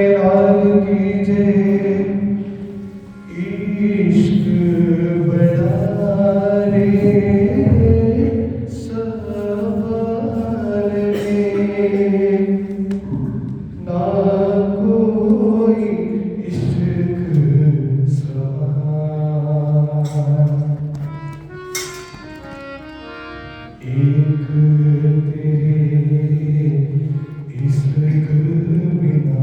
लाल कीजिए इश्क बड़ा रे सवाल में ना कोई इश्क सवाल एक तेरे इश्क बिना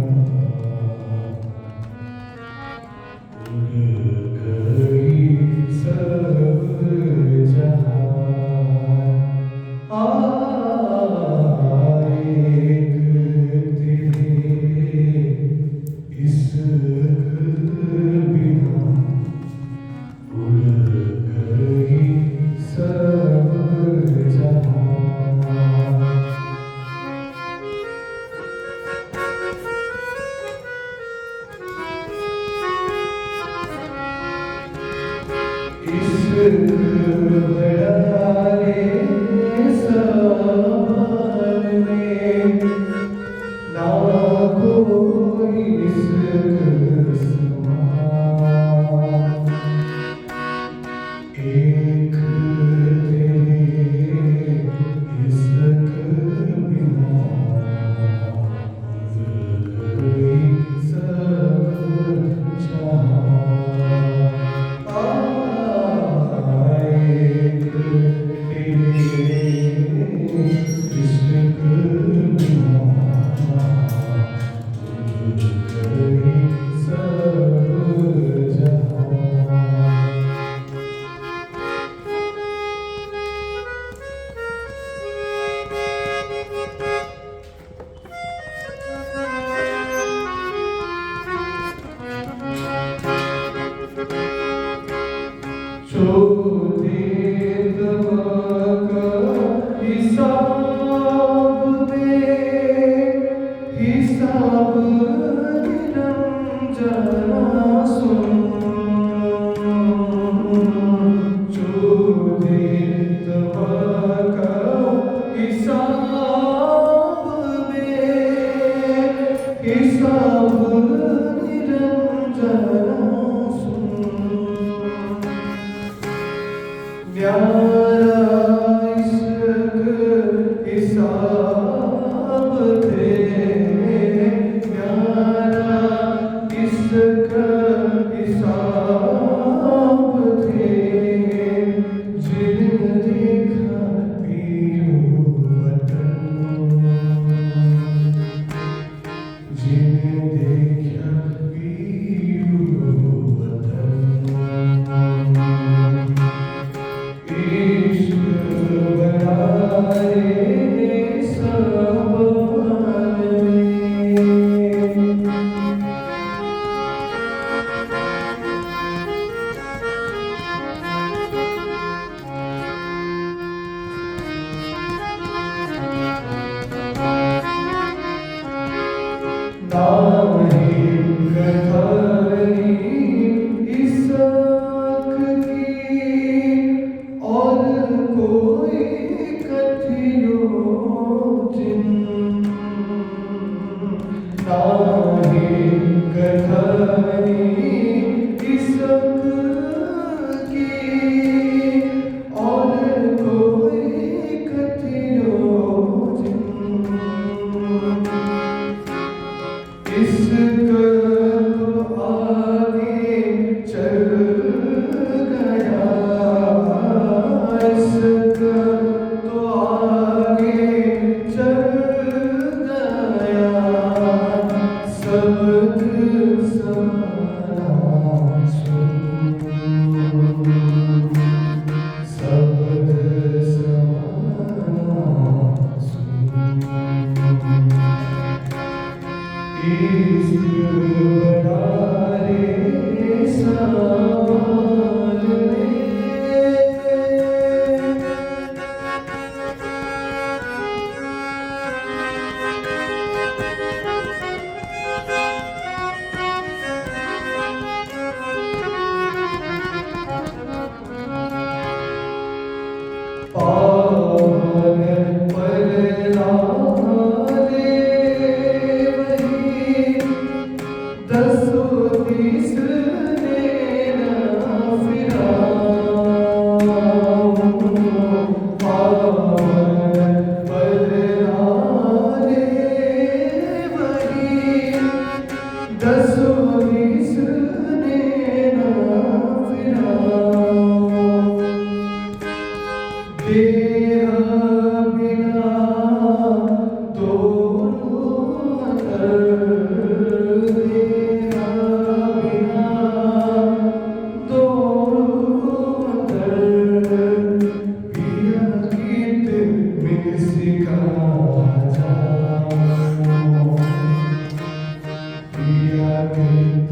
क्रियाकृत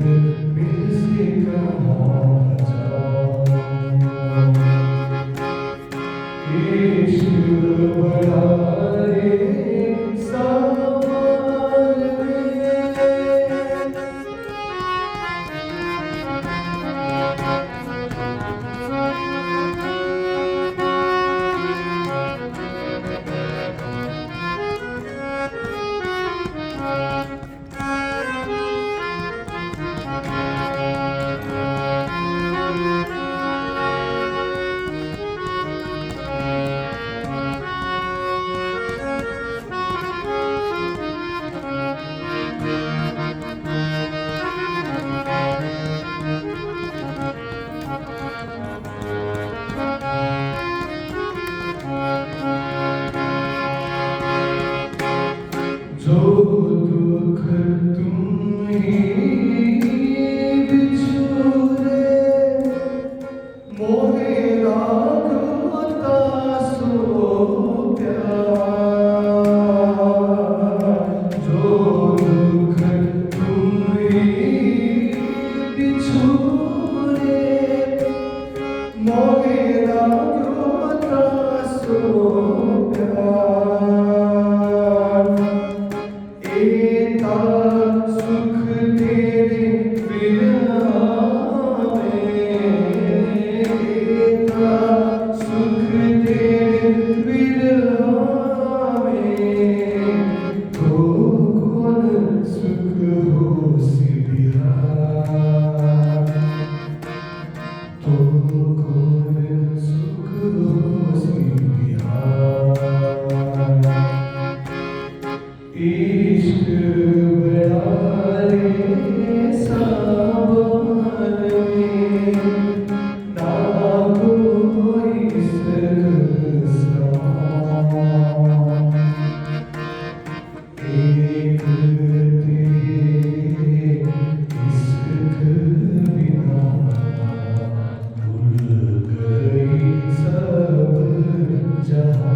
मिल से कहाँ जाऊं। इश्क बड़ा रे सामान में। जो दुख तुम ही बिछोरे मोहे लागता सो प्यार। जो दुख तुम ही बिछोरे मोहे लागता सो प्यार। एता सुख तेरे बिना में, एता सुख तेरे बिना में, तो कौन सुख हो सिबिहार। तो कौन सुख हो सिबिहार। इश्क बड़ा रे सामान में, ना कोई सकसा। एक तेरे इश्क बिना भूल गई सब जहां।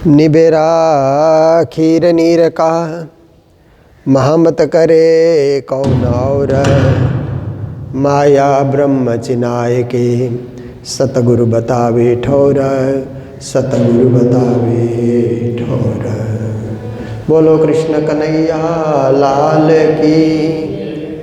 निबेरा खीर नीर का महमत करे कौन और। माया ब्रह्म चिनाय के सतगुरु बतावे ठोर। सतगुरु बतावे ठोर। बोलो कृष्ण कन्हैया लाल की।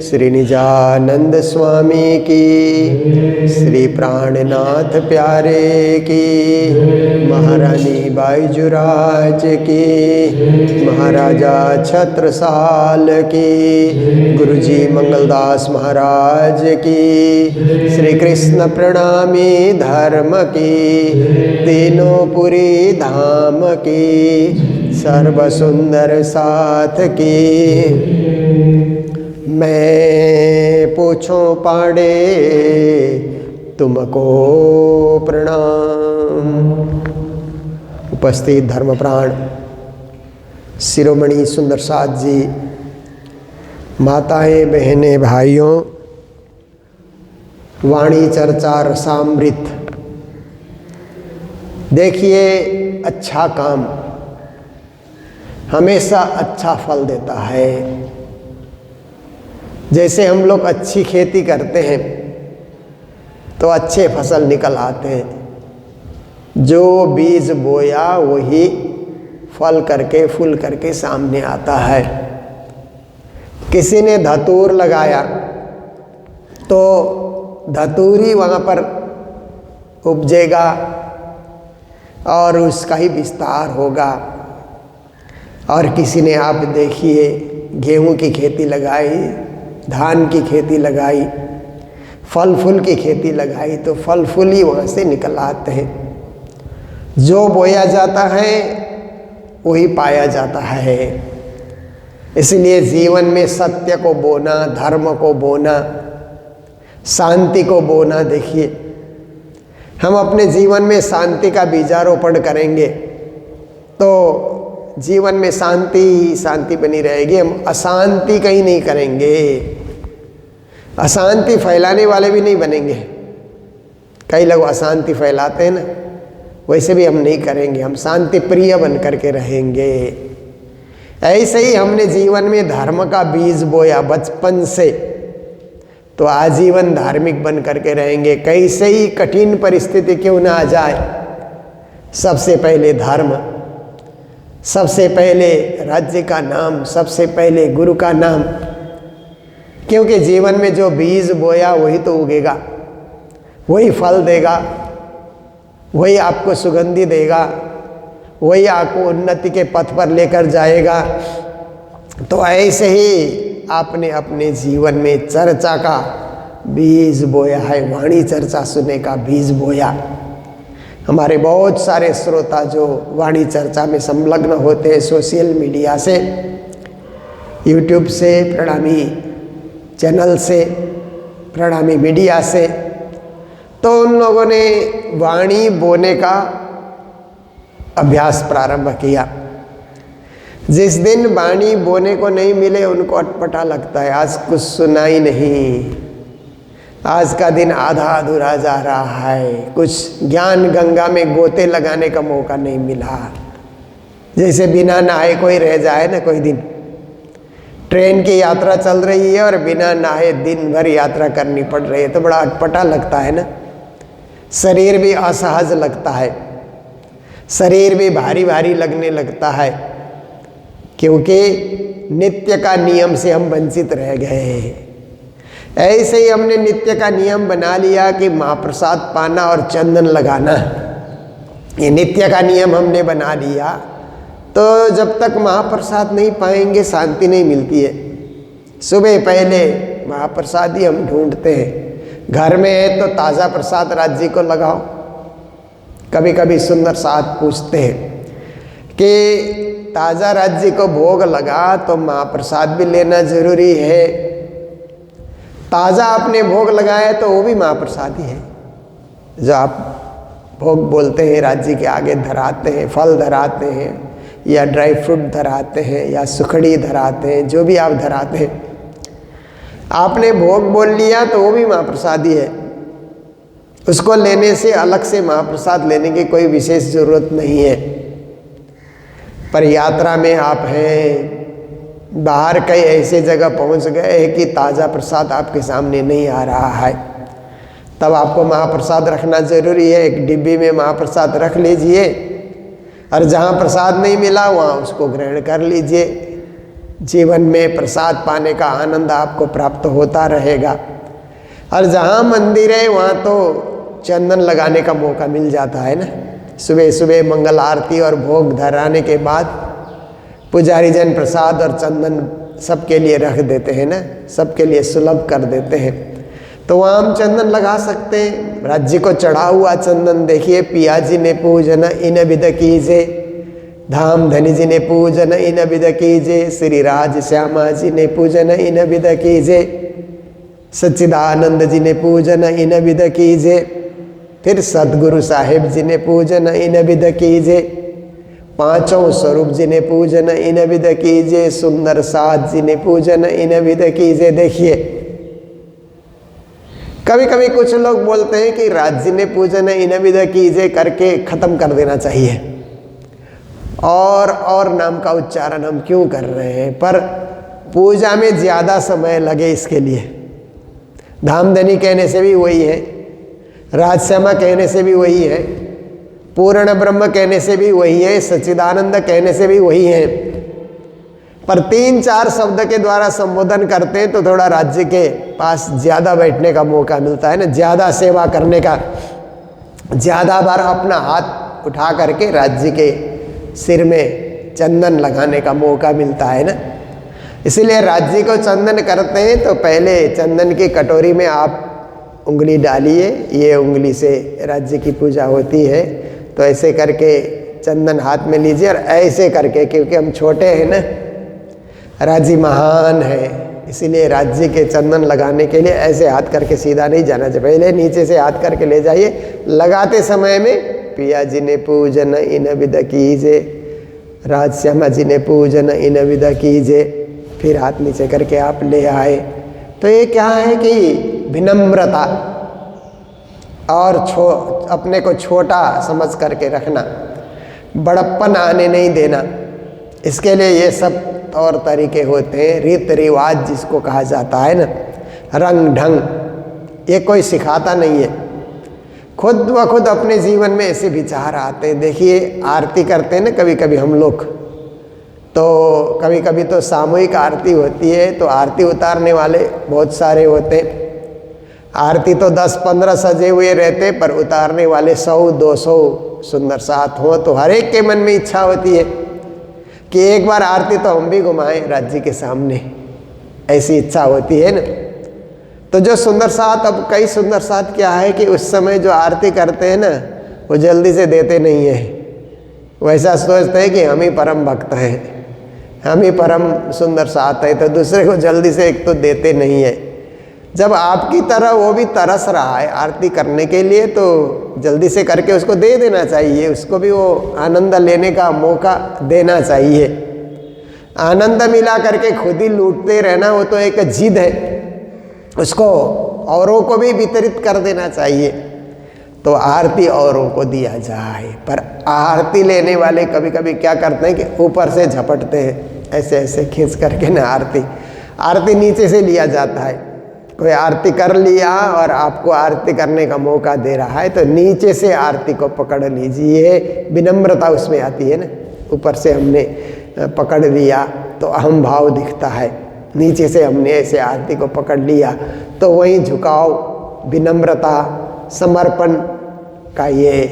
श्री निजानंद स्वामी की। श्री प्राणनाथ प्यारे की। महारानी बाईजुराज की। महाराजा छत्रसाल की। गुरुजी मंगलदास महाराज की। श्री कृष्ण प्रणामी धर्म की। तीनों पुरी धाम की। सर्व सुंदर साथ की। मैं पूछूं पाड़े तुमको प्रणाम। उपस्थित धर्मप्राण शिरोमणि सुंदर साथ जी, माताएं बहनें भाइयों, वाणी चर्चा रसामृत। देखिए, अच्छा काम हमेशा अच्छा फल देता है। जैसे हम लोग अच्छी खेती करते हैं तो अच्छे फसल निकल आते हैं। जो बीज बोया वही फल करके फूल करके सामने आता है। किसी ने धतूर लगाया तो धतूरी वहाँ पर उपजेगा और उसका ही विस्तार होगा। और किसी ने, आप देखिए, गेहूं की खेती लगाई, धान की खेती लगाई, फल फूल की खेती लगाई तो फल फूल ही वहाँ से निकल आते हैं। जो बोया जाता है वही पाया जाता है। इसलिए जीवन में सत्य को बोना, धर्म को बोना, शांति को बोना। देखिए, हम अपने जीवन में शांति का बीजारोपण करेंगे तो जीवन में शांति ही शांति बनी रहेगी। हम अशांति कहीं नहीं करेंगे, अशांति फैलाने वाले भी नहीं बनेंगे। कई लोग अशांति फैलाते हैं ना, वैसे भी हम नहीं करेंगे। हम शांति प्रिय बन करके रहेंगे। ऐसे ही हमने जीवन में धर्म का बीज बोया बचपन से, तो आजीवन धार्मिक बन करके रहेंगे। कैसे ही कठिन परिस्थिति क्यों ना आ जाए, सबसे पहले धर्म, सबसे पहले राज्य का नाम, सबसे पहले गुरु का नाम। क्योंकि जीवन में जो बीज बोया वही तो उगेगा, वही फल देगा, वही आपको सुगंधि देगा, वही आपको उन्नति के पथ पर लेकर जाएगा। तो ऐसे ही आपने अपने जीवन में चर्चा का बीज बोया है, वाणी चर्चा सुनने का बीज बोया। हमारे बहुत सारे श्रोता जो वाणी चर्चा में संलग्न होते हैं सोशल मीडिया से, यूट्यूब से, प्रणामी चैनल से, प्रणामी मीडिया से, तो उन लोगों ने वाणी बोने का अभ्यास प्रारंभ किया। जिस दिन वाणी बोने को नहीं मिले उनको अटपटा लगता है, आज कुछ सुना ही नहीं, आज का दिन आधा अधूरा जा रहा है, कुछ ज्ञान गंगा में गोते लगाने का मौका नहीं मिला। जैसे बिना नहाए कोई रह जाए ना, कोई दिन ट्रेन की यात्रा चल रही है और बिना नहाए दिन भर यात्रा करनी पड़ रही है, तो बड़ा अटपटा लगता है ना। शरीर भी असहज लगता है, शरीर भी भारी भारी लगने लगता है, क्योंकि नित्य का नियम से हम वंचित रह गए। ऐसे ही हमने नित्य का नियम बना लिया कि महाप्रसाद पाना और चंदन लगाना, ये नित्य का नियम हमने बना लिया। तो जब तक महाप्रसाद नहीं पाएंगे शांति नहीं मिलती है। सुबह पहले महाप्रसाद ही हम ढूंढते हैं। घर में है तो ताज़ा प्रसाद राज्य को लगाओ। कभी कभी सुंदर साथ पूछते हैं कि ताज़ा राज्य को भोग लगा तो महाप्रसाद भी लेना जरूरी है। ताज़ा आपने भोग लगाया तो वो भी महाप्रसाद ही है। जो आप भोग बोलते हैं राज्य के आगे धराते हैं, फल धराते हैं या ड्राई फ्रूट धराते हैं या सुखड़ी धराते हैं, जो भी आप धराते हैं, आपने भोग बोल लिया तो वो भी महाप्रसाद ही है। उसको लेने से अलग से महाप्रसाद लेने की कोई विशेष जरूरत नहीं है। पर यात्रा में आप हैं, बाहर कई ऐसे जगह पहुंच गए कि ताज़ा प्रसाद आपके सामने नहीं आ रहा है, तब आपको महाप्रसाद रखना जरूरी है। एक डिब्बी में महाप्रसाद रख लीजिए और जहाँ प्रसाद नहीं मिला वहाँ उसको ग्रहण कर लीजिए। जीवन में प्रसाद पाने का आनंद आपको प्राप्त होता रहेगा। और जहाँ मंदिर है वहाँ तो चंदन लगाने का मौका मिल जाता है ना। सुबह सुबह मंगल आरती और भोग धराने के बाद पुजारी जन प्रसाद और चंदन सबके लिए रख देते हैं ना, सबके लिए सुलभ कर देते हैं। तो वहाँ हम चंदन लगा सकते हैं। राज्य को चढ़ा हुआ चंदन देखिए, पिया जी ने पूजन इन विध कीजे, धाम धनी जी ने पूजन इन विध कीजे, श्री राज श्यामा जी ने पूजन इन विध कीजे, सच्चिदानंद जी ने पूजन इन विध कीजे, फिर सदगुरु साहिब जी ने पूजन इन विध कीजे, पांचों स्वरूप जी ने पूजन इन विध कीजे, सुंदर साथ जी ने पूजन इन विध कीजे। देखिए, कभी कभी कुछ लोग बोलते हैं कि राज्य ने पूजन इन विध कीजे करके खत्म कर देना चाहिए, और नाम का उच्चारण हम क्यों कर रहे हैं, पर पूजा में ज़्यादा समय लगे इसके लिए। धामधनी कहने से भी वही है, राजश्यामा कहने से भी वही है, पूर्ण ब्रह्म कहने से भी वही है, सच्चिदानंद कहने से भी वही है। पर 3-4 शब्द के द्वारा संबोधन करते हैं तो थोड़ा राज्य के पास ज़्यादा बैठने का मौका मिलता है ना, ज़्यादा सेवा करने का, ज़्यादा बार अपना हाथ उठा करके राज्य के सिर में चंदन लगाने का मौका मिलता है ना। इसलिए राज्य को चंदन करते हैं तो पहले चंदन की कटोरी में आप उंगली डालिए, ये उंगली से राज्य की पूजा होती है। तो ऐसे करके चंदन हाथ में लीजिए और ऐसे करके, क्योंकि हम छोटे हैं ना, राज्य महान है, इसीलिए राज्य के चंदन लगाने के लिए ऐसे हाथ करके सीधा नहीं जाना चाहिए, पहले नीचे से हाथ करके ले जाइए। लगाते समय में पिया जी ने पूजन इन विध कीजे, राज श्यामा जी ने पूजन इन विध कीजे, फिर हाथ नीचे करके आप ले आए। तो ये क्या है कि विनम्रता और अपने को छोटा समझ करके रखना, बड़प्पन आने नहीं देना। इसके लिए ये सब तौर तरीके होते हैं, रीत रिवाज जिसको कहा जाता है ना, रंग ढंग, ये कोई सिखाता नहीं है, खुद ब खुद अपने जीवन में ऐसे विचार आते हैं। देखिए आरती करते हैं ना कभी कभी हम लोग, तो कभी कभी तो सामूहिक आरती होती है, तो आरती उतारने वाले बहुत सारे होते हैं। आरती तो 10-15 सजे हुए रहते, पर उतारने वाले 100-200 सुंदर साथ हो, तो हर एक के मन में इच्छा होती है कि एक बार आरती तो हम भी घुमाएं राज्य के सामने, ऐसी इच्छा होती है ना। तो जो सुंदर साथ, अब कई सुंदर साथ क्या है कि उस समय जो आरती करते हैं ना, वो जल्दी से देते नहीं है, वैसा सोचते हैं कि हम ही परम भक्त हैं, हम ही परम सुंदर साथ है, तो दूसरे को जल्दी से एक तो देते नहीं है। जब आपकी तरह वो भी तरस रहा है आरती करने के लिए, तो जल्दी से करके उसको दे देना चाहिए, उसको भी वो आनंद लेने का मौका देना चाहिए। आनंद मिला करके खुद ही लूटते रहना, वो तो एक जिद है, उसको औरों को भी वितरित कर देना चाहिए। तो आरती औरों को दिया जाए, पर आरती लेने वाले कभी कभी क्या करते हैं कि ऊपर से झपटते हैं, ऐसे ऐसे खींच करके ना आरती नीचे से लिया जाता है। कोई आरती कर लिया और आपको आरती करने का मौका दे रहा है, तो नीचे से आरती को पकड़ लीजिए, विनम्रता उसमें आती है ना। ऊपर से हमने पकड़ लिया तो अहम भाव दिखता है, नीचे से हमने ऐसे आरती को पकड़ लिया तो वहीं झुकाव, विनम्रता, समर्पण का ये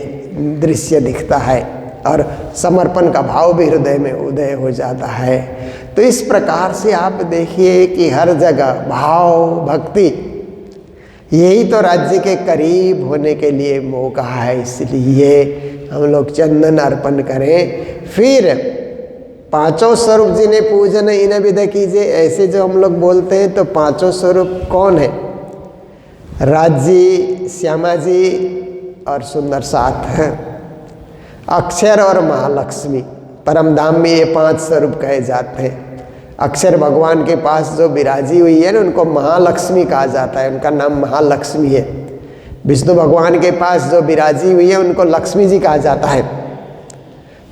दृश्य दिखता है, और समर्पण का भाव भी हृदय में उदय हो जाता है। तो इस प्रकार से आप देखिए कि हर जगह भाव भक्ति, यही तो राज्य के करीब होने के लिए मौका है। इसलिए हम लोग चंदन अर्पण करें, फिर पांचों स्वरूप जिन्हें पूजन इन विध कीजिए, ऐसे जो हम लोग बोलते हैं, तो पांचों स्वरूप कौन है? राज्य, श्यामा जी और सुंदर साथ हैं, अक्षर और महालक्ष्मी। परमधाम में ये 5 स्वरूप कहे जाते हैं। अक्षर भगवान के पास जो विराजी हुई है ना, उनको महालक्ष्मी कहा जाता है, उनका नाम महालक्ष्मी है। विष्णु भगवान के पास जो विराजी हुई है, उनको लक्ष्मी जी कहा जाता है।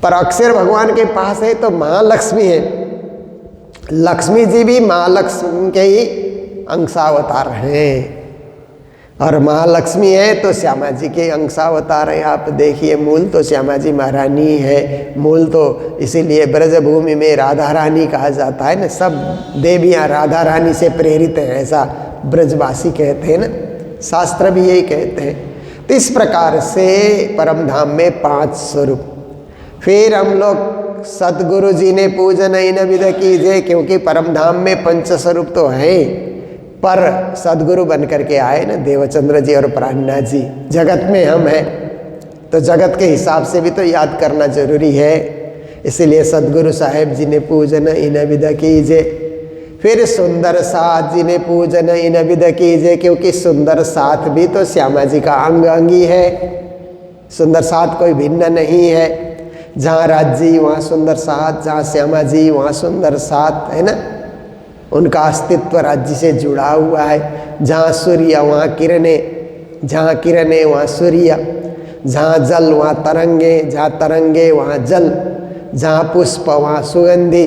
पर अक्षर भगवान के पास है तो महालक्ष्मी है। लक्ष्मी जी भी महालक्ष्मी के ही अंशावतार हैं, और महालक्ष्मी है तो श्यामा जी के अंशावतार है। आप देखिए, मूल तो श्यामा जी महारानी है, मूल तो इसीलिए ब्रजभूमि में राधा रानी कहा जाता है ना, सब देवियाँ राधा रानी से प्रेरित हैं, ऐसा ब्रजवासी कहते हैं ना, शास्त्र भी यही कहते हैं। तो इस प्रकार से परमधाम में 5 स्वरूप। फिर हम लोग सदगुरु जी ने पूजन इन विध कीजिए, क्योंकि परमधाम में 5 स्वरूप तो है, पर सदगुरु बन करके आए ना देवचंद्र जी और प्राणनाथ जी। जगत में हम हैं तो जगत के हिसाब से भी तो याद करना जरूरी है, इसीलिए सदगुरु साहेब जी ने पूजन इन विध कीजिए। फिर सुंदर साथ जी ने पूजन इन विध कीजिए, क्योंकि सुंदर साथ भी तो श्यामा जी का अंग अंगी है, सुंदर साथ कोई भिन्न नहीं है। जहाँ राज्य वहाँ सुंदर साथ, जहाँ श्यामा जी वहाँ सुंदर साथ, है ना, उनका अस्तित्व राज्य से जुड़ा हुआ है। जहाँ सूर्य वहाँ किरणें, जहाँ किरणें वहाँ सूर्य, जहाँ जल वहाँ तरंगे, जहाँ तरंगे वहाँ जल, जहाँ पुष्प वहाँ सुगंधि,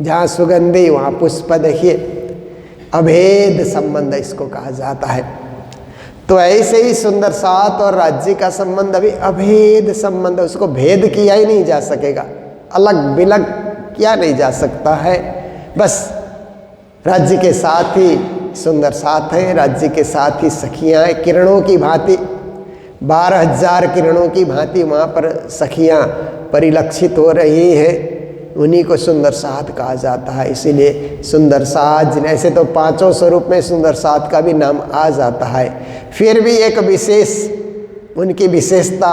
जहाँ सुगंधि वहाँ पुष्प। देखिए अभेद संबंध इसको कहा जाता है। तो ऐसे ही सुंदर साथ और राज्य का संबंध अभी अभेद संबंध, उसको भेद किया ही नहीं जा सकेगा, अलग बिलग किया नहीं जा सकता है। बस राज्य के साथ ही सुंदर साथ हैं, राज्य के साथ ही सखियाँ हैं, किरणों की भांति 12,000 किरणों की भांति वहाँ पर सखियाँ परिलक्षित हो रही हैं, उन्हीं को सुंदर साथ कहा जाता है। इसीलिए सुंदर साथ, ऐसे तो 5 स्वरूप में सुंदर साथ का भी नाम आ जाता है। फिर भी एक विशेष उनकी विशेषता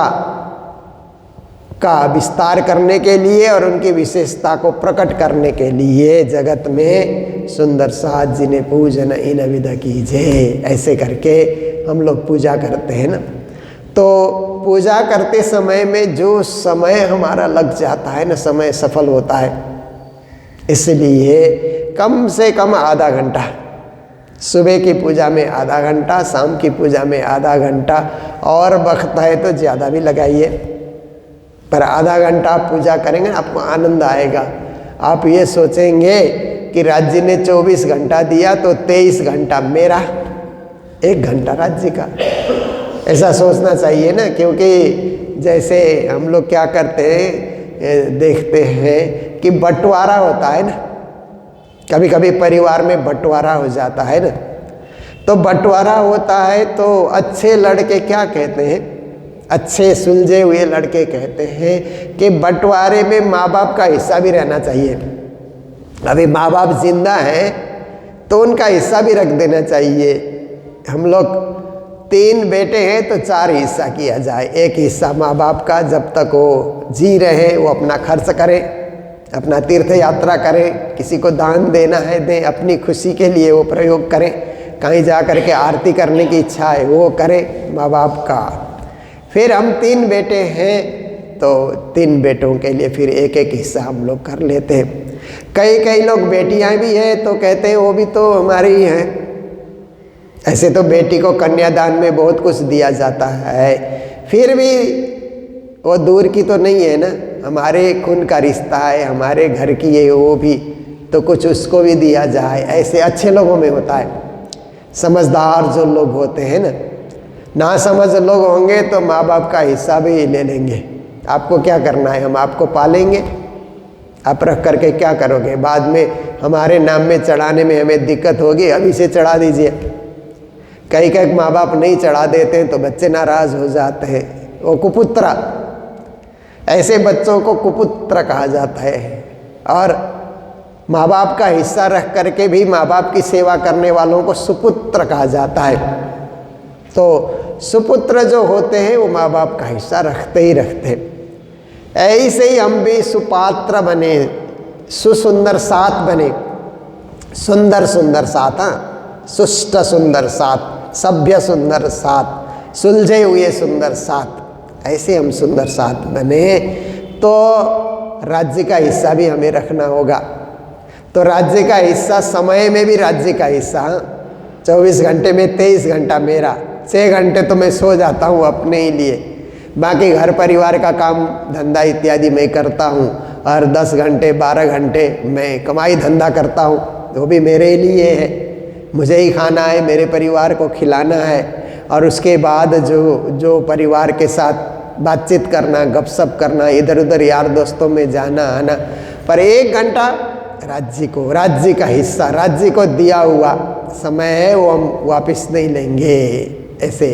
का विस्तार करने के लिए और उनकी विशेषता को प्रकट करने के लिए जगत में सुंदर साथ जिन्हें पूजन इन विध कीजे, ऐसे करके हम लोग पूजा करते हैं ना। तो पूजा करते समय में जो समय हमारा लग जाता है ना, समय सफल होता है। इसलिए कम से कम आधा घंटा, सुबह की पूजा में आधा घंटा, शाम की पूजा में आधा घंटा, और वक्त है तो ज़्यादा भी लगाइए, पर आधा घंटा आप पूजा करेंगे आपको आनंद आएगा। आप ये सोचेंगे कि राज्य ने 24 घंटा दिया तो 23 घंटा मेरा, 1 घंटा राज्य का, ऐसा सोचना चाहिए ना। क्योंकि जैसे हम लोग क्या करते हैं, देखते हैं कि बंटवारा होता है ना, कभी कभी परिवार में बंटवारा हो जाता है ना। तो बंटवारा होता है तो अच्छे लड़के क्या कहते हैं, अच्छे सुलझे हुए लड़के कहते हैं कि बंटवारे में माँ बाप का हिस्सा भी रहना चाहिए। अभी माँ बाप जिंदा हैं तो उनका हिस्सा भी रख देना चाहिए। हम लोग 3 बेटे हैं तो 4 हिस्सा किया जाए। 1 हिस्सा माँ बाप का, जब तक वो जी रहे वो अपना खर्च करें, अपना तीर्थ यात्रा करें, किसी को दान देना है दें, अपनी खुशी के लिए वो प्रयोग करें, कहीं जा कर के आरती करने की इच्छा है वो करें माँ बाप का। फिर हम 3 बेटे हैं तो 3 बेटों के लिए फिर 1-1 हिस्सा हम लोग कर लेते हैं। कई लोग बेटियां भी हैं तो कहते हैं वो भी तो हमारी ही हैं। ऐसे तो बेटी को कन्यादान में बहुत कुछ दिया जाता है, फिर भी वो दूर की तो नहीं है ना, हमारे खून का रिश्ता है, हमारे घर की है वो भी, तो कुछ उसको भी दिया जाए। ऐसे अच्छे लोगों में होता है, समझदार जो लोग होते हैं ना समझ लोग होंगे तो माँ बाप का हिस्सा भी ले लेंगे। आपको क्या करना है, हम आपको पालेंगे, आप रख करके क्या करोगे, बाद में हमारे नाम में चढ़ाने में हमें दिक्कत होगी, अभी से चढ़ा दीजिए। कई माँ बाप नहीं चढ़ा देते हैं तो बच्चे नाराज हो जाते हैं, वो कुपुत्र, ऐसे बच्चों को कुपुत्र कहा जाता है। और माँ बाप का हिस्सा रख करके भी माँ बाप की सेवा करने वालों को सुपुत्र कहा जाता है। तो सुपुत्र जो होते हैं वो माँ बाप का हिस्सा रखते ही रखते हैं। ऐसे ही हम भी सुपात्र बने, सुसुंदर साथ बने, सुंदर सुंदर साथ, हाँ, सुष्ट सुंदर साथ, सभ्य सुंदर साथ, सुलझे हुए सुंदर साथ, ऐसे हम सुंदर साथ बने तो राज्य का हिस्सा भी हमें रखना होगा। तो राज्य का हिस्सा, समय में भी राज्य का हिस्सा, 24 घंटे में 23 घंटा मेरा, 6 घंटे तो मैं सो जाता हूँ अपने ही लिए, बाकी घर परिवार का काम धंधा इत्यादि मैं करता हूँ, और 10 घंटे 12 घंटे मैं कमाई धंधा करता हूँ, वो भी मेरे लिए है, मुझे ही खाना है, मेरे परिवार को खिलाना है। और उसके बाद जो परिवार के साथ बातचीत करना, गपशप करना, इधर उधर यार दोस्तों में जाना आना, पर 1 घंटा राज्य को, राज्य का हिस्सा, राज्य को दिया हुआ समय है, वो हम वापस नहीं लेंगे ऐसे।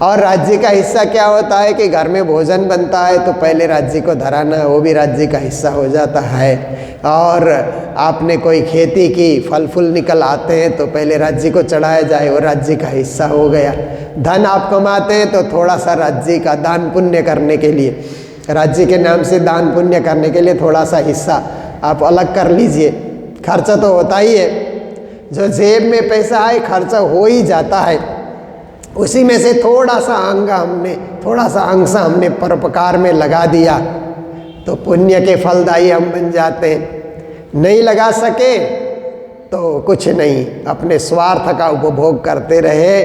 और राज्य का हिस्सा क्या होता है कि घर में भोजन बनता है तो पहले राज्य को धराना, वो भी राज्य का हिस्सा हो जाता है। और आपने कोई खेती की, फल फूल निकल आते हैं तो पहले राज्य को चढ़ाया जाए, वो राज्य का हिस्सा हो गया। धन आप कमाते हैं तो थोड़ा सा राज्य का दान पुण्य करने के लिए, राज्य के नाम से दान पुण्य करने के लिए थोड़ा सा हिस्सा आप अलग कर लीजिए। खर्चा तो होता ही है, जो जेब में पैसा आए खर्चा हो ही जाता है, उसी में से थोड़ा सा अंश हमने परोपकार में लगा दिया तो पुण्य के फलदायी हम बन जाते हैं। नहीं लगा सके तो कुछ नहीं, अपने स्वार्थ का उपभोग करते रहे,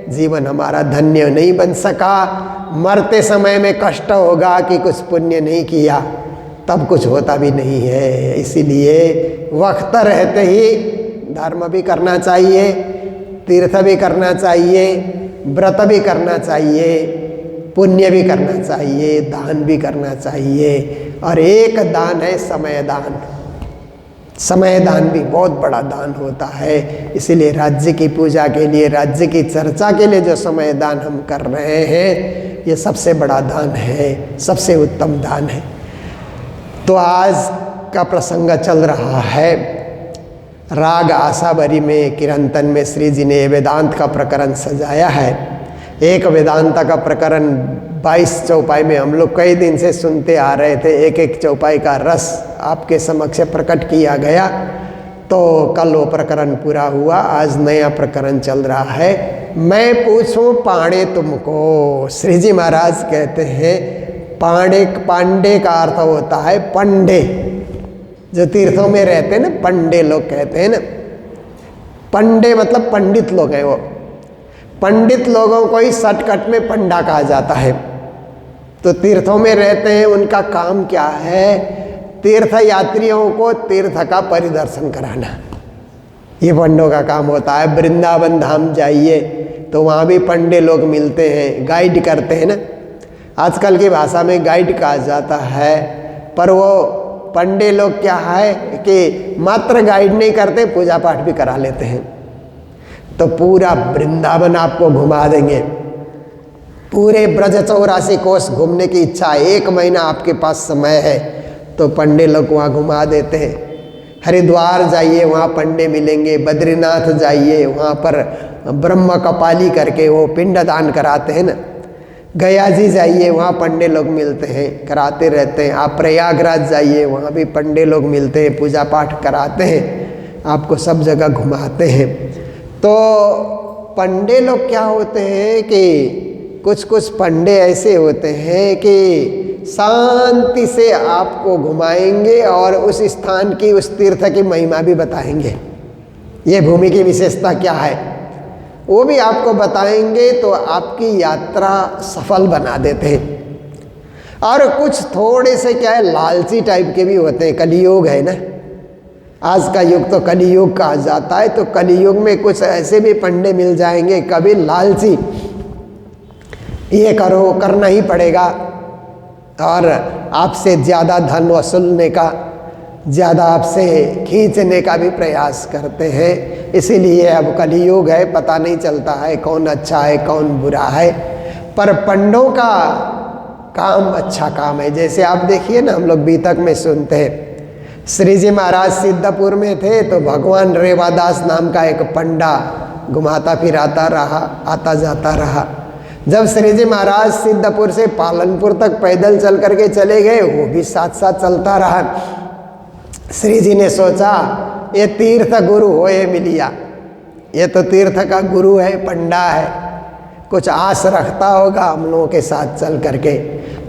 जीवन हमारा धन्य नहीं बन सका। मरते समय में कष्ट होगा कि कुछ पुण्य नहीं किया, तब कुछ होता भी नहीं है। इसीलिए वक्त रहते ही धर्म भी करना चाहिए, तीर्थ भी करना चाहिए, व्रत भी करना चाहिए, पुण्य भी करना चाहिए, दान भी करना चाहिए। और एक दान है समय दान। समय दान भी बहुत बड़ा दान होता है। इसीलिए राज्य की पूजा के लिए, राज्य की चर्चा के लिए जो समय दान हम कर रहे हैं, ये सबसे बड़ा दान है, सबसे उत्तम दान है। तो आज का प्रसंग चल रहा है राग आशाबरी में, किरंतन में श्री जी ने वेदांत का प्रकरण सजाया है। एक वेदांता का प्रकरण 22 चौपाई में हम लोग कई दिन से सुनते आ रहे थे, एक एक चौपाई का रस आपके समक्ष प्रकट किया गया। तो कल वो प्रकरण पूरा हुआ, आज नया प्रकरण चल रहा है। मैं पूछूं पांडे तुमको, श्री जी महाराज कहते हैं पांडे का अर्थ होता है पंडे, जो तीर्थों में रहते हैं ना, पंडे लोग कहते हैं ना। पंडे मतलब पंडित लोग हैं वो। पंडित लोगों को ही शॉर्टकट में पंडा कहा जाता है। तो तीर्थों में रहते हैं, उनका काम क्या है? तीर्थ यात्रियों को तीर्थ का परिदर्शन कराना, ये पंडों का काम होता है। वृंदावन धाम जाइए तो वहाँ भी पंडे लोग मिलते हैं, गाइड करते हैं ना। आजकल की भाषा में गाइड कहा जाता है, पर वो पंडे लोग क्या है कि मात्र गाइड नहीं करते, पूजा पाठ भी करा लेते हैं। तो पूरा वृंदावन आपको घुमा देंगे, पूरे ब्रज 84 कोस घूमने की इच्छा है, 1 महीना आपके पास समय है तो पंडे लोग वहाँ घुमा देते हैं। हरिद्वार जाइए, वहाँ पंडे मिलेंगे। बद्रीनाथ जाइए, वहाँ पर ब्रह्म कपाली करके वो पिंड दान कराते हैं ना। गया जी जाइए, वहाँ पंडे लोग मिलते हैं, कराते रहते हैं। आप प्रयागराज जाइए, वहाँ भी पंडे लोग मिलते हैं, पूजा पाठ कराते हैं, आपको सब जगह घुमाते हैं। तो पंडे लोग क्या होते हैं कि कुछ कुछ पंडे ऐसे होते हैं कि शांति से आपको घुमाएंगे और उस स्थान की, उस तीर्थ की महिमा भी बताएंगे। ये भूमि की विशेषता क्या है वो भी आपको बताएंगे, तो आपकी यात्रा सफल बना देते हैं। और कुछ थोड़े से क्या है, लालची टाइप के भी होते हैं। कलियुग है ना, आज का युग तो कलियुग कहा जाता है। तो कलियुग में कुछ ऐसे भी पंडे मिल जाएंगे, कभी लालची, ये करो, करना ही पड़ेगा, और आपसे ज़्यादा धन वसूलने का, ज़्यादा आपसे खींचने का भी प्रयास करते हैं। इसीलिए अब कलियुग है, पता नहीं चलता है कौन अच्छा है कौन बुरा है। पर पंडों का काम अच्छा काम है। जैसे आप देखिए ना, हम लोग बीतक में सुनते हैं, श्री जी महाराज सिद्धपुर में थे तो भगवान रेवादास नाम का एक पंडा घुमाता फिराता रहा, आता जाता रहा। जब श्री जी महाराज सिद्धपुर से पालनपुर तक पैदल चल करके चले गए, वो भी साथ साथ चलता रहा। श्री जी ने सोचा ये तीर्थ गुरु होए मिलिया, ये तो तीर्थ का गुरु है, पंडा है, कुछ आस रखता होगा हम लोगों के साथ चल करके।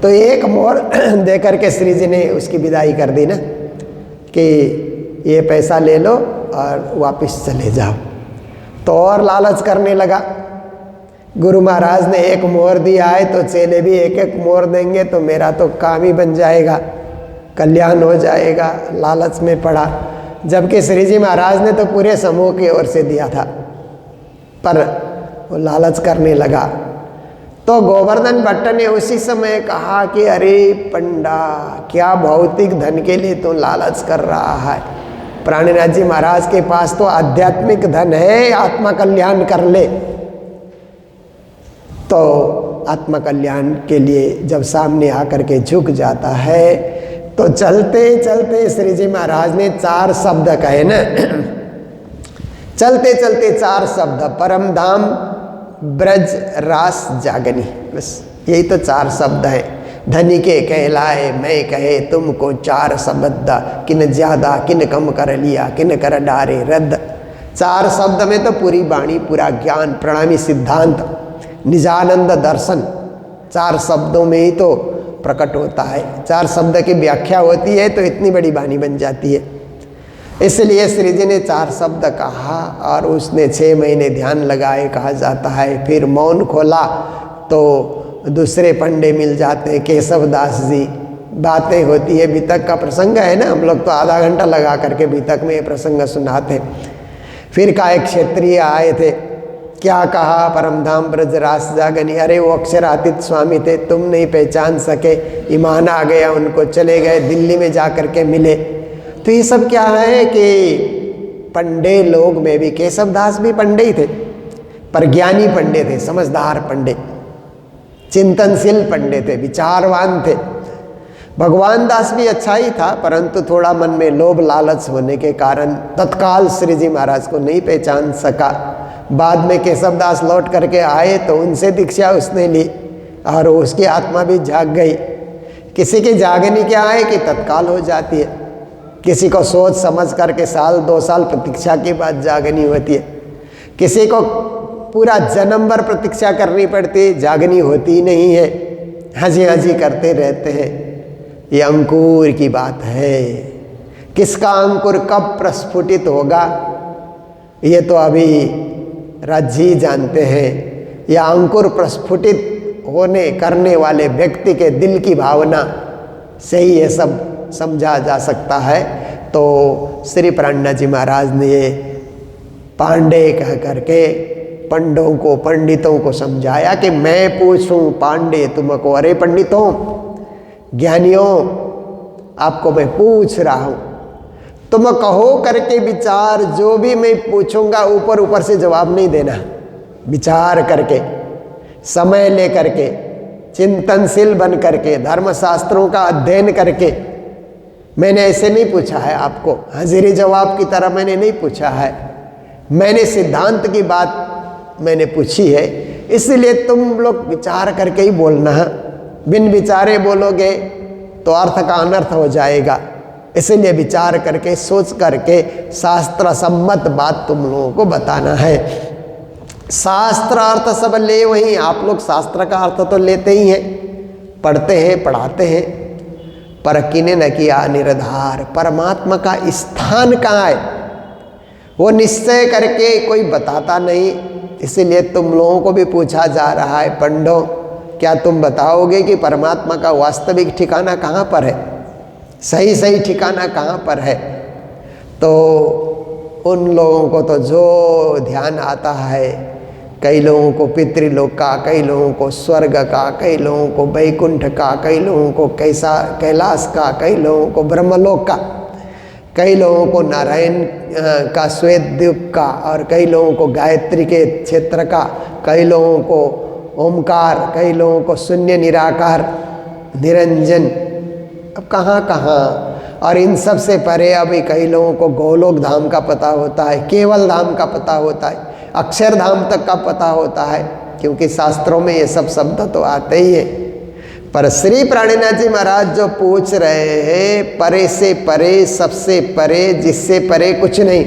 तो एक मोहर दे करके श्री जी ने उसकी विदाई कर दी ना, कि ये पैसा ले लो और वापस चले जाओ। तो और लालच करने लगा। गुरु महाराज ने एक मोहर दिया है तो चेले भी एक एक मोहर देंगे, तो मेरा तो काम ही बन जाएगा, कल्याण हो जाएगा। लालच में पड़ा, जबकि श्री जी महाराज ने तो पूरे समूह की ओर से दिया था, पर वो लालच करने लगा। तो गोवर्धन भट्ट ने उसी समय कहा कि अरे पंडा, क्या भौतिक धन के लिए तो लालच कर रहा है? प्राणनाथ जी महाराज के पास तो आध्यात्मिक धन है, आत्मा कल्याण कर ले। तो आत्मा कल्याण के लिए जब सामने आकर के झुक जाता है, तो चलते चलते श्री जी महाराज ने 4 शब्द कहे ना, चलते चलते 4 शब्द, परम धाम, ब्रज, रास, जागनी, बस यही तो 4 शब्द हैं। धनी के कहलाए मैं कहे तुमको 4 शब्द, किन ज्यादा किन कम कर लिया, किन कर डारे रद्द। 4 शब्द में तो पूरी वाणी, पूरा ज्ञान, प्रणामी सिद्धांत, निजानंद दर्शन 4 शब्दों में ही तो प्रकट होता है। 4 शब्द की व्याख्या होती है तो इतनी बड़ी वाणी बन जाती है। इसलिए श्री जी ने 4 शब्द कहा और उसने 6 महीने ध्यान लगाए कहा जाता है। फिर मौन खोला तो दूसरे पंडे मिल जाते हैं, केशव दास जी, बातें होती है। बीतक का प्रसंग है ना, हम लोग तो आधा घंटा लगा करके बीतक में ये प्रसंग सुनाते। फिर का एक क्षेत्रीय आए थे, क्या कहा, परमधाम ब्रज रास जागनी। अरे वो अक्षरातीत स्वामी थे, तुम नहीं पहचान सके, ईमान आ गया उनको, चले गए दिल्ली में जा कर के मिले। तो ये सब क्या है कि पंडे लोग में भी, केशव दास भी पंडे ही थे, पर ज्ञानी पंडे थे, समझदार पंडे, चिंतनशील पंडे थे, विचारवान थे। भगवान दास भी अच्छा ही था, परंतु थोड़ा मन में लोभ लालच होने के कारण तत्काल श्री जी महाराज को नहीं पहचान सका। बाद में केशव दास लौट करके आए तो उनसे दीक्षा उसने ली और उसकी आत्मा भी जाग गई। किसी की जागनी क्या है कि तत्काल हो जाती है, किसी को सोच समझ करके साल 2 साल प्रतीक्षा के बाद जागनी होती है, किसी को पूरा जन्म भर प्रतीक्षा करनी पड़ती, जागनी होती नहीं है, हंसी हंसी करते रहते हैं। ये अंकुर की बात है। किसका अंकुर कब प्रस्फुटित होगा ये तो अभी राज जी जानते हैं। यह अंकुर प्रस्फुटित होने करने वाले व्यक्ति के दिल की भावना से ही ये सब समझा जा सकता है। तो श्री प्राणनाथ जी महाराज ने ये पांडे कह करके पंडितों को समझाया कि मैं पूछूं पांडे तुमको, अरे पंडितों ज्ञानियों आपको मैं पूछ रहा हूं, तुम कहो करके विचार, जो भी मैं पूछूंगा ऊपर ऊपर से जवाब नहीं देना, विचार करके समय ले करके चिंतनशील बन करके धर्मशास्त्रों का अध्ययन करके। मैंने ऐसे नहीं पूछा है आपको, हाजिरी जवाब की तरह मैंने नहीं पूछा है, मैंने सिद्धांत की बात मैंने पूछी है, इसलिए तुम लोग विचार करके ही बोलना है। बिन विचारे बोलोगे तो अर्थ का अनर्थ हो जाएगा, इसलिए विचार करके सोच करके शास्त्र सम्मत बात तुम लोगों को बताना है। शास्त्र अर्थ सब ले वहीं, आप लोग शास्त्र का अर्थ तो लेते ही हैं, पढ़ते हैं पढ़ाते हैं, पर किने न किया निराधार, परमात्मा का स्थान कहाँ है वो निश्चय करके कोई बताता नहीं। इसीलिए तुम लोगों को भी पूछा जा रहा है, पंडो क्या तुम बताओगे कि परमात्मा का वास्तविक ठिकाना कहाँ पर है, सही सही ठिकाना कहाँ पर है। तो उन लोगों को तो जो ध्यान आता है, कई लोगों को पितृलोक का, कई लोगों को स्वर्ग का, कई लोगों को वैकुंठ का, कई लोगों को कैलाश का, कई लोगों को ब्रह्मलोक का, कई लोगों को नारायण का श्वेत द्वीप का, और कई लोगों को गायत्री के क्षेत्र का, कई लोगों को ओमकार, कई लोगों को शून्य निराकार निरंजन, अब कहाँ कहाँ। और इन सब से परे अभी कई लोगों को गोलोक धाम का पता होता है, केवल धाम का पता होता है, अक्षरधाम तक का पता होता है, क्योंकि शास्त्रों में ये सब शब्द तो आते ही है। पर श्री प्राणनाथ जी महाराज जो पूछ रहे हैं, परे से परे, सबसे परे, जिससे परे कुछ नहीं,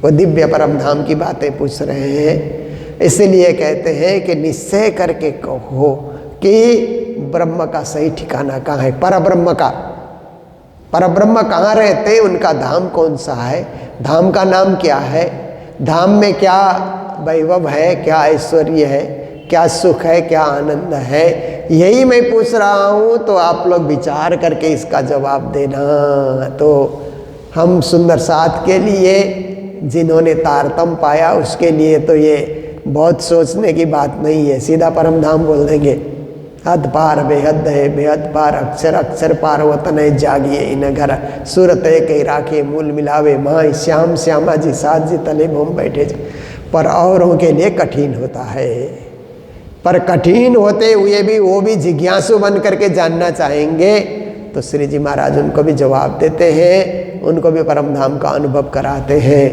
वो दिव्य परम धाम की बातें पूछ रहे हैं। इसलिए कहते हैं कि निश्चय करके कहो कि ब्रह्म का सही ठिकाना कहाँ है, परब्रह्म का। परब्रह्म कहाँ रहते हैं, उनका धाम कौन सा है, धाम का नाम क्या है, धाम में क्या वैभव है, क्या ऐश्वर्य है, क्या सुख है, क्या आनंद है, यही मैं पूछ रहा हूँ। तो आप लोग विचार करके इसका जवाब देना। तो हम सुंदर साथ के लिए, जिन्होंने तारतम पाया उसके लिए तो ये बहुत सोचने की बात नहीं है, सीधा परम धाम बोल देंगे। हद पार बेहद है, बेहद पार अक्षर, अक्षर पार वतन है जागिए इन घर, सूरत कई राखे मूल मिलावे माँ, श्याम श्यामा जी साथ जी तले भूम बैठे जी। पर औरों के लिए कठिन होता है, पर कठिन होते हुए भी वो भी जिज्ञासु बन करके जानना चाहेंगे, तो श्री जी महाराज उनको भी जवाब देते हैं, उनको भी परम धाम का अनुभव कराते हैं।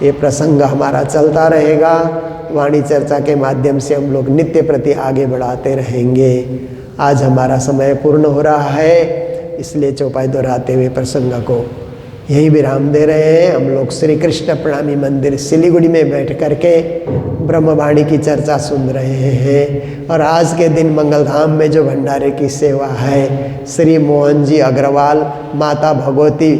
ये प्रसंग हमारा चलता रहेगा, वाणी चर्चा के माध्यम से हम लोग नित्य प्रति आगे बढ़ाते रहेंगे। आज हमारा समय पूर्ण हो रहा है, इसलिए चौपाई दोहराते हुए प्रसंग को यही विराम दे रहे हैं। हम लोग श्री कृष्ण प्रणामी मंदिर सिलीगुड़ी में बैठ करके ब्रह्मवाणी की चर्चा सुन रहे हैं। और आज के दिन मंगलधाम में जो भंडारे की सेवा है, श्री मोहन जी अग्रवाल माता भगवती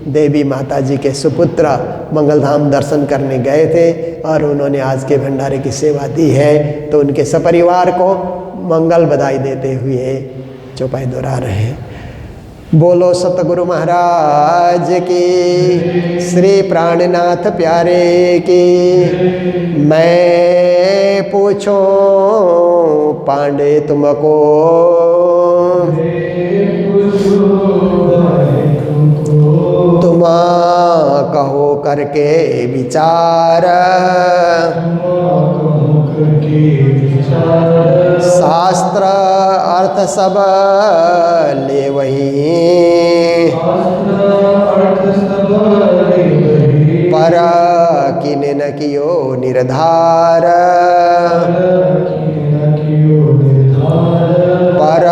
देवी माता जी के सुपुत्र मंगलधाम दर्शन करने गए थे और उन्होंने आज के भंडारे की सेवा दी है, तो उनके सपरिवार को मंगल बधाई देते हुए चौपाई दोहरा रहे हैं। बोलो सतगुरु महाराज की, श्री प्राणनाथ प्यारे की। मैं पूछूं पांडे तुमको, तुम कहो करके विचार, शास्त्र अर्थ सब ले वही, पर किन न कियो निर्धार, पर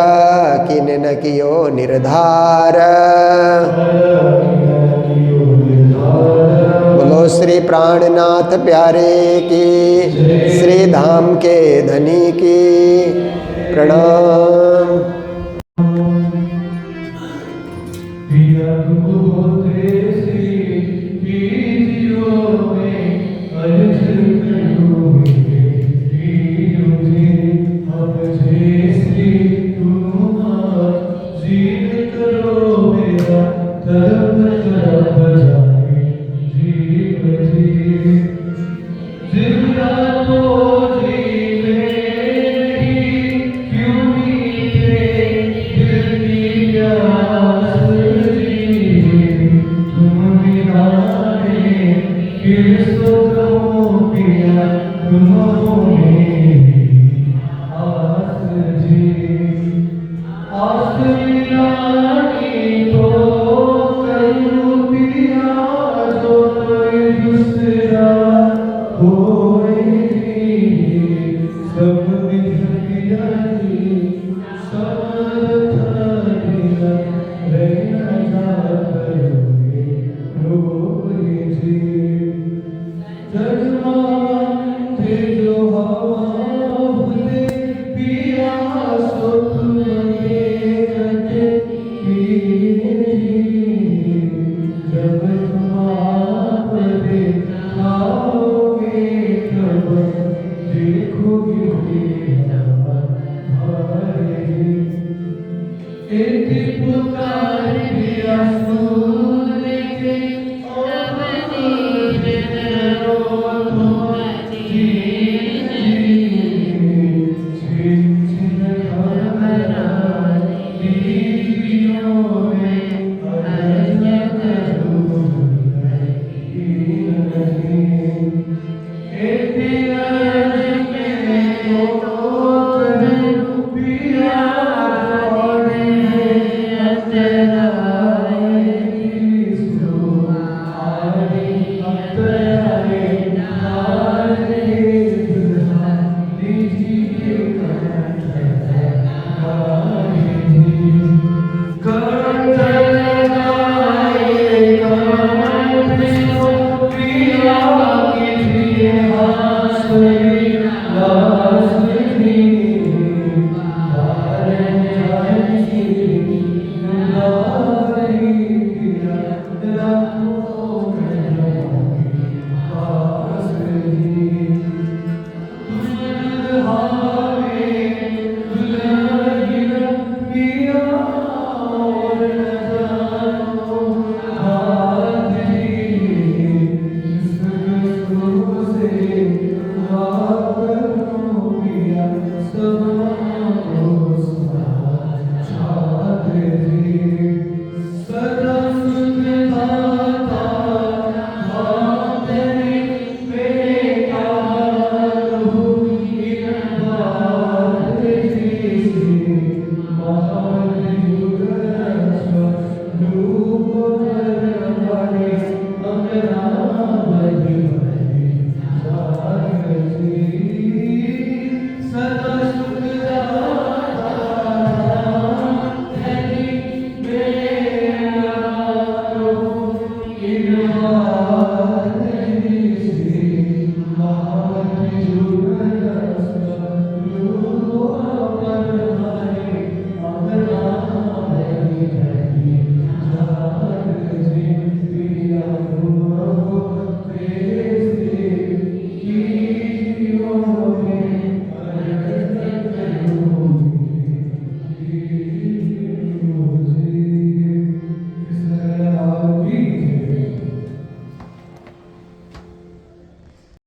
किन न कियो निर्धार। बोलो श्री प्राणनाथ प्यारे की, श्री धाम के धनी की प्रणाम। धर्म